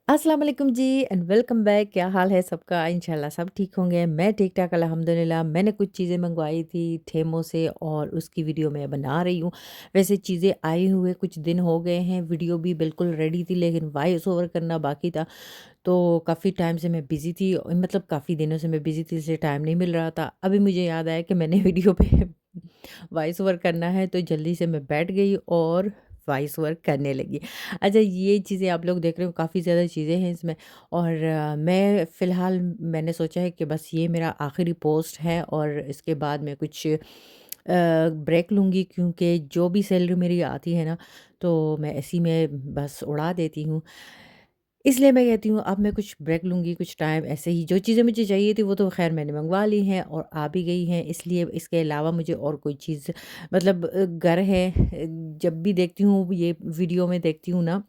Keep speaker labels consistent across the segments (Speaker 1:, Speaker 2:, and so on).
Speaker 1: अस्सलाम वालेकुम जी and welcome back. क्या हाल है सबका? इंशाल्लाह सब ठीक होंगे। मैं ठीक-ठाक अल्हम्दुलिल्लाह। मैंने कुछ चीज़ें मँगवाई थी टेमो से और उसकी वीडियो मैं बना रही हूँ। वैसे चीज़ें आए हुए कुछ दिन हो गए हैं, वीडियो भी बिल्कुल रेडी थी लेकिन वॉइस ओवर करना बाकी था। तो काफ़ी टाइम से मैं बिज़ी थी मतलब काफ़ी दिनों से मैं बिज़ी थी इसलिए टाइम नहीं मिल रहा था। अभी मुझे याद आया कि मैंने वीडियो पे वॉइस ओवर करना है तो जल्दी से मैं बैठ गई और वॉइस ओवर करने लगी। अच्छा ये चीज़ें आप लोग देख रहे हो काफ़ी ज़्यादा चीज़ें हैं इसमें और मैं फ़िलहाल मैंने सोचा है कि बस ये मेरा आखिरी पोस्ट है और इसके बाद मैं कुछ ब्रेक लूँगी क्योंकि जो भी सैलरी मेरी आती है ना, तो मैं इसी में बस उड़ा देती हूँ। इसलिए मैं कहती हूँ अब मैं कुछ ब्रेक लूँगी, कुछ टाइम ऐसे ही जो चीज़ें मुझे चाहिए थी वो तो ख़ैर मैंने मँगवा ली हैं और आ भी गई हैं, इसलिए इसके अलावा मुझे और कोई चीज़ मतलब घर है जब भी देखती हूँ ये वीडियो में देखती हूँ ना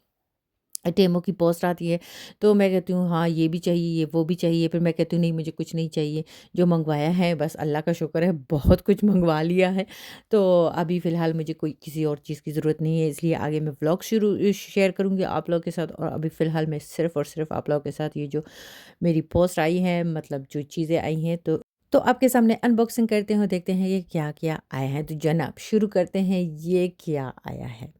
Speaker 1: टेमो की पोस्ट आती है, तो मैं कहती हूँ हाँ, ये भी चाहिए, वो भी चाहिए, फिर मैं कहती हूँ नहीं मुझे कुछ नहीं चाहिए, जो मँगवाया है बस अल्लाह का शुक्र है बहुत कुछ मँगवा लिया है। तो अभी फ़िलहाल मुझे कोई किसी और चीज़ की ज़रूरत नहीं है इसलिए आगे मैं व्लॉग शेयर करूँगी आप लोगों के साथ और अभी फ़िलहाल मैं सिर्फ़ और सिर्फ़ आप लोगों के साथ ये जो मेरी पोस्ट आई है मतलब जो चीज़ें आई हैं तो आपके सामने अनबॉक्सिंग करते हैं और देखते हैं ये क्या-क्या आया है। तो जनाब शुरू करते हैं ये क्या आया है?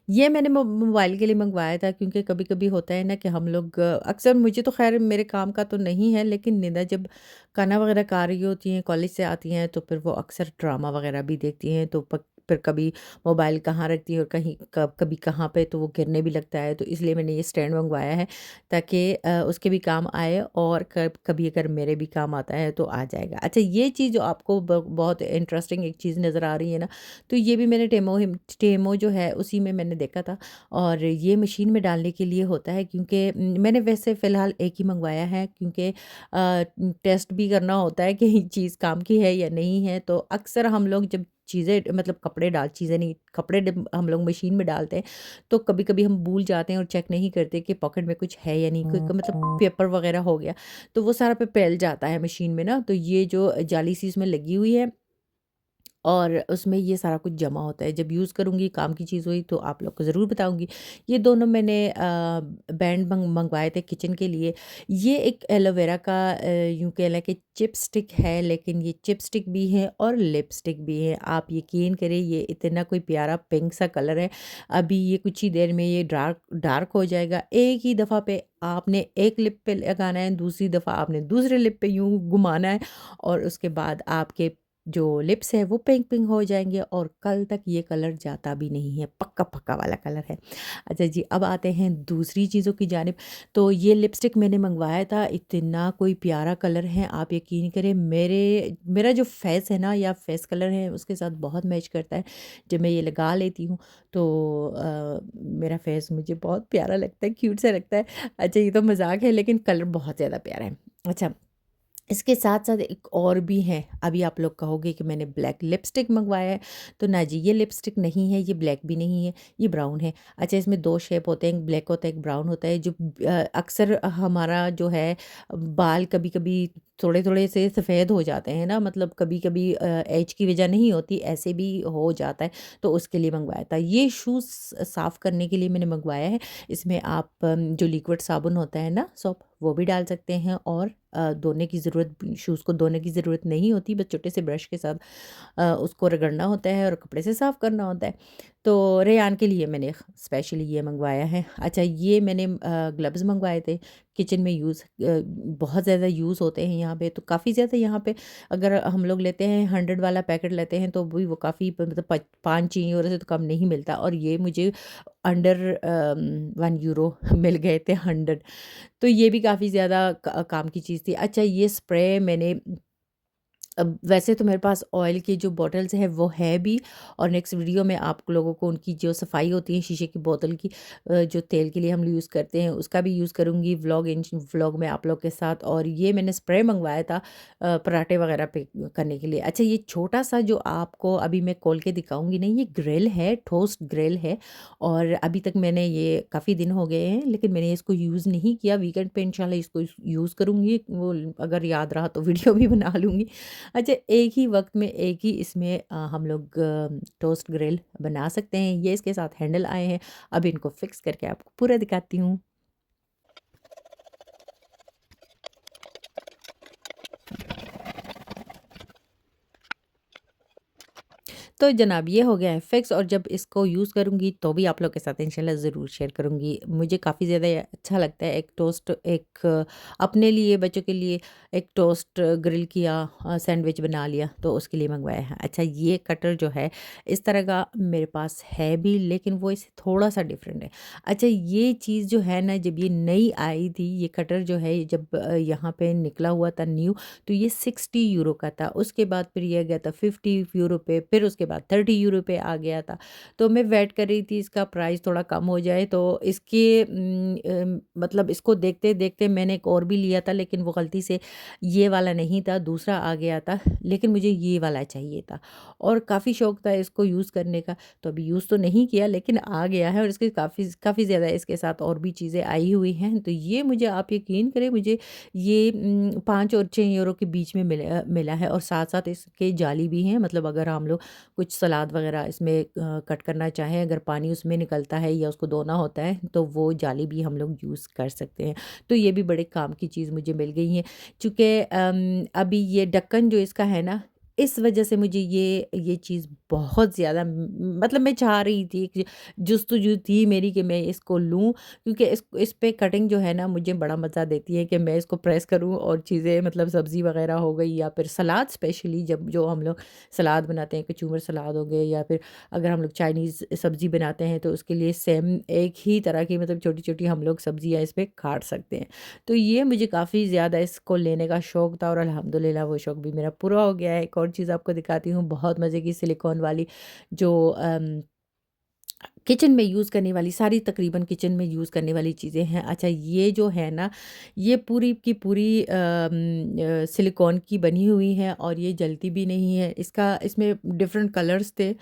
Speaker 1: ये मैंने मोबाइल के लिए मँगवाया था क्योंकि कभी-कभी होता है ना कि हम लोग अक्सर मुझे तो ख़ैर मेरे काम का तो नहीं है लेकिन निदा जब खाना वग़ैरह खा रही होती हैं, कॉलेज से आती हैं तो फिर वो अक्सर ड्रामा वग़ैरह भी देखती हैं तो फिर कभी मोबाइल कहाँ रखती है और कहीं कभी कहाँ पे तो वो गिरने भी लगता है। तो इसलिए मैंने ये स्टैंड मँगवाया है ताकि उसके भी काम आए और कभी अगर मेरे भी काम आता है तो आ जाएगा। अच्छा ये चीज़ जो आपको बहुत इंटरेस्टिंग एक चीज़ नज़र आ रही है ना, तो ये भी मैंने टेमो जो है उसी में मैंने देखा था और ये मशीन में डालने के लिए होता है क्योंकि मैंने वैसे फ़िलहाल एक ही मँगवाया है क्योंकि टेस्ट भी करना होता है कि ये चीज़ काम की है या नहीं है। तो अक्सर हम लोग जब चीज़ें मतलब चीज़ें नहीं कपड़े जब हम लोग मशीन में डालते हैं तो कभी-कभी हम भूल जाते हैं और चेक नहीं करते कि पॉकेट में कुछ है या नहीं, कोई मतलब पेपर वग़ैरह हो गया, तो वो सारा पे फैल जाता है मशीन में ना, तो ये जो जाली सी इसमें लगी हुई है और उसमें ये सारा कुछ जमा होता है। जब यूज़ करूँगी, काम की चीज़ हुई तो आप लोग को ज़रूर बताऊँगी। ये दोनों मैंने बैंड मँगवाए थे किचन के लिए। ये एक एलोवेरा का यूँ कह लें कि चिपस्टिक है, लेकिन ये चिपस्टिक भी है और लिपस्टिक भी है। आप यकीन करें ये इतना कोई प्यारा पिंक सा कलर है। अभी ये कुछ ही देर में ये डार्क डार्क हो जाएगा। एक ही दफ़ा पे आपने एक लिप पे लगाना है, दूसरी दफ़ा आपने दूसरे लिप पे यूँ घुमाना है और उसके बाद आपके जो लिप्स है वो पिंक-पिंक हो जाएँगे और कल तक ये कलर जाता भी नहीं है, पक्का-पक्का वाला कलर है। अच्छा जी, अब आते हैं दूसरी चीज़ों की जानिब। तो ये लिपस्टिक मैंने मँगवाया था, इतना कोई प्यारा कलर है, आप यकीन करें मेरा जो फेस है ना या फेस कलर है उसके साथ बहुत मैच करता है। जब मैं ये लगा लेती हूँ तो मेरा फेस मुझे बहुत प्यारा लगता है, क्यूट सा लगता है। अच्छा ये तो मज़ाक है लेकिन कलर बहुत ज़्यादा प्यारा है। अच्छा इसके साथ-साथ एक और भी है, अभी आप लोग कहोगे कि मैंने ब्लैक लिपस्टिक मँगवाया है, तो ना जी ये लिपस्टिक नहीं है, ये ब्लैक भी नहीं है, ये ब्राउन है। अच्छा इसमें 2 शेप होते हैं, एक ब्लैक होता है, एक ब्राउन होता है, जो अक्सर हमारा जो है बाल कभी-कभी थोड़े-थोड़े से सफ़ेद हो जाते हैं ना, मतलब कभी-कभी ऐज की वजह नहीं होती, ऐसे भी हो जाता है, तो उसके लिए मँगवाया था। ये शूज़ साफ़ करने के लिए मैंने मँगवाया है, इसमें आप जो लिक्विड साबुन होता है ना, सोप, वो भी डाल सकते हैं और धोने की ज़रूरत शूज़ को धोने की ज़रूरत नहीं होती, बस छोटे से ब्रश के साथ उसको रगड़ना होता है और कपड़े से साफ़ करना होता है। तो रेयान के लिए मैंने स्पेशली ये मँगवाया है। अच्छा ये मैंने ग्लव्स मँगवाए थे, किचन में बहुत ज़्यादा यूज़ होते हैं यहाँ पे, तो काफ़ी ज़्यादा यहाँ पे अगर हम लोग लेते हैं 100 वाला पैकेट लेते हैं तो भी वो काफ़ी मतलब 5 चाहिए और उससे तो कम नहीं मिलता और ये मुझे अंडर €1 मिल गए थे 100। तो ये भी काफ़ी ज़्यादा काम की चीज़ थी। अच्छा ये स्प्रे मैंने अब वैसे तो मेरे पास ऑयल की जो बॉटल्स हैं वो है भी और नेक्स्ट वीडियो में आप लोगों को उनकी जो सफाई होती है शीशे की बोतल की जो तेल के लिए हम यूज़ करते हैं उसका भी यूज़ करूँगी व्लॉग में आप लोग के साथ और ये मैंने स्प्रे मंगवाया था पराठे वगैरह पे करने के लिए। अच्छा ये छोटा सा जो आपको अभी मैं खोल के दिखाऊंगी नहीं, ये ग्रिल है, टोस्ट ग्रिल है और अभी तक मैंने ये काफ़ी दिन हो गए हैं लेकिन मैंने इसको यूज़ नहीं किया। वीकेंड पे इंशाल्लाह इसको यूज़ करूँगी, वो अगर याद रहा तो वीडियो भी बना लूँगी। अच्छा, एक ही वक़्त में एक ही इसमें हम लोग टोस्ट ग्रिल बना सकते हैं। ये इसके साथ हैंडल आए हैं। अब इनको फ़िक्स करके आपको पूरा दिखाती हूँ। तो जनाब ये हो गया है फिक्स, और जब इसको यूज़ करूँगी तो भी आप लोग के साथ इंशाल्लाह ज़रूर शेयर करूँगी। मुझे काफ़ी ज़्यादा ये अच्छा लगता है, एक टोस्ट, एक अपने लिए, बच्चों के लिए एक टोस्ट ग्रिल किया, सैंडविच बना लिया, तो उसके लिए मँगवाया है। अच्छा, ये कटर जो है इस तरह का मेरे पास है भी, लेकिन वो इससे थोड़ा-सा डिफ़रेंट है। अच्छा, ये चीज़ जो है ना, जब ये नई आई थी, ये कटर जो है, जब यहाँ पे निकला हुआ था न्यू, तो ये 60 यूरो का था। उसके बाद फिर ये गया था 50 यूरो पे, फिर उसके बाद 30 यूरो पे आ गया था। तो मैं वेट कर रही थी इसका प्राइस थोड़ा कम हो जाए, तो इसके मतलब इसको देखते-देखते मैंने एक और भी लिया था, लेकिन वो गलती से ये वाला नहीं था, दूसरा आ गया था, लेकिन मुझे ये वाला चाहिए था और काफ़ी शौक था इसको यूज़ करने का। तो अभी यूज़ तो नहीं किया, लेकिन आ गया है, और इसके काफ़ी काफ़ी ज़्यादा इसके साथ और भी चीज़ें आई हुई हैं। तो ये मुझे, आप यकीन करें, मुझे ये 5 और 6 यूरो के बीच में मिला है, और साथ-साथ इसके जाली भी हैं। मतलब अगर हम लोग कुछ सलाद वग़ैरह इसमें कट करना चाहें, अगर पानी उसमें निकलता है या उसको धोना होता है, तो वो जाली भी हम लोग यूज़ कर सकते हैं। तो ये भी बड़े काम की चीज़ मुझे मिल गई है। चूँकि अभी ये ढक्कन जो इसका है ना, इस वज़ह से मुझे ये चीज़ बहुत ज़्यादा मतलब मैं चाह रही थी कि जुस्तजू थी मेरी कि मैं इसको लूँ, क्योंकि इस पे कटिंग जो है ना, मुझे बड़ा मज़ा देती है कि मैं इसको प्रेस करूँ और चीज़ें, मतलब सब्ज़ी वग़ैरह हो गई या फिर सलाद, स्पेशली जब जो हम लोग सलाद बनाते हैं, कचूमर सलाद हो गए, या फिर अगर हम लोग चाइनीज़ सब्ज़ी बनाते हैं, तो उसके लिए सेम एक ही तरह की, मतलब छोटी-छोटी हम लोग सब्ज़ियाँ इसमें काट सकते हैं। तो ये मुझे काफ़ी ज़्यादा इसको लेने का शौक था, और अल्हम्दुलिल्लाह वो शौक भी मेरा पूरा हो गया है। एक और चीज़ आपको दिखाती हूँ, बहुत मज़े की सिलिकॉन वाली, जो किचन में यूज़ करने वाली, सारी तकरीबन किचन में यूज़ करने वाली चीज़ें हैं। अच्छा, ये जो है ना, ये पूरी की पूरी सिलिकॉन की बनी हुई है, और ये जलती भी नहीं है। इसमें डिफ़रेंट कलर्स थे,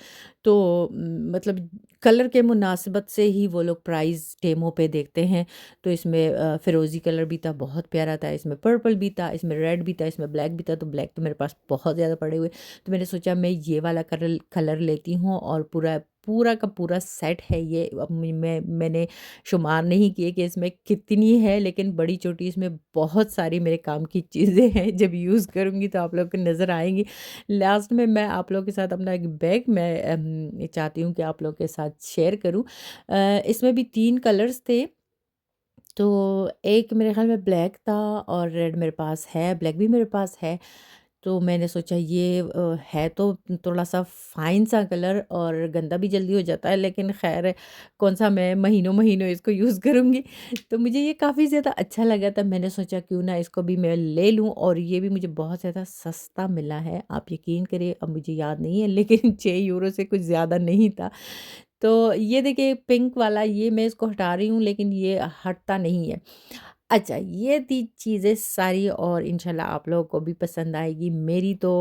Speaker 1: तो मतलब कलर के मुनासिबत से ही वो लोग प्राइस टेमों पे देखते हैं। तो इसमें फ़िरोज़ी कलर भी था, बहुत प्यारा था, इसमें पर्पल भी था, इसमें रेड भी था, इसमें ब्लैक भी था। तो ब्लैक तो मेरे पास बहुत ज़्यादा पड़े हुए, तो मैंने सोचा मैं ये वाला कलर कलर लेती हूँ, और पूरा पूरा का पूरा सेट है ये। अब मैंने शुमार नहीं किए कि इसमें कितनी है, लेकिन बड़ी-छोटी इसमें बहुत सारी मेरे काम की चीज़ें हैं। जब यूज़ करूँगी तो आप लोग को नज़र आएँगी। लास्ट में मैं आप लोगों के साथ अपना एक बैग मैं चाहती हूँ कि आप लोग के साथ शेयर करूँ। इसमें भी 3 कलर्स थे। तो एक मेरे ख़्याल में ब्लैक था, और रेड मेरे पास है, ब्लैक भी मेरे पास है। तो मैंने सोचा ये है तो थोड़ा-सा फ़ाइन सा कलर, और गंदा भी जल्दी हो जाता है, लेकिन ख़ैर कौन-सा मैं महीनों-महीनों इसको यूज़ करूँगी। तो मुझे ये काफ़ी ज़्यादा अच्छा लगा था, मैंने सोचा क्यों ना इसको भी मैं ले लूँ, और ये भी मुझे बहुत ज़्यादा सस्ता मिला है। आप यकीन करिए, अब मुझे याद नहीं है, लेकिन 6 यूरो से कुछ ज़्यादा नहीं था। तो ये देखिए पिंक वाला, ये मैं इसको हटा रही हूँ, लेकिन ये हटता नहीं है। अच्छा, ये थी चीज़ें सारी, और इंशाल्लाह आप लोगों को भी पसंद आएगी। मेरी तो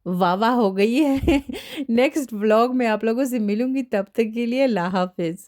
Speaker 1: वाह-वाह हो गई है। नेक्स्ट व्लॉग में आप लोगों से मिलूँगी, तब तक के लिए अल्लाह हाफ़िज़।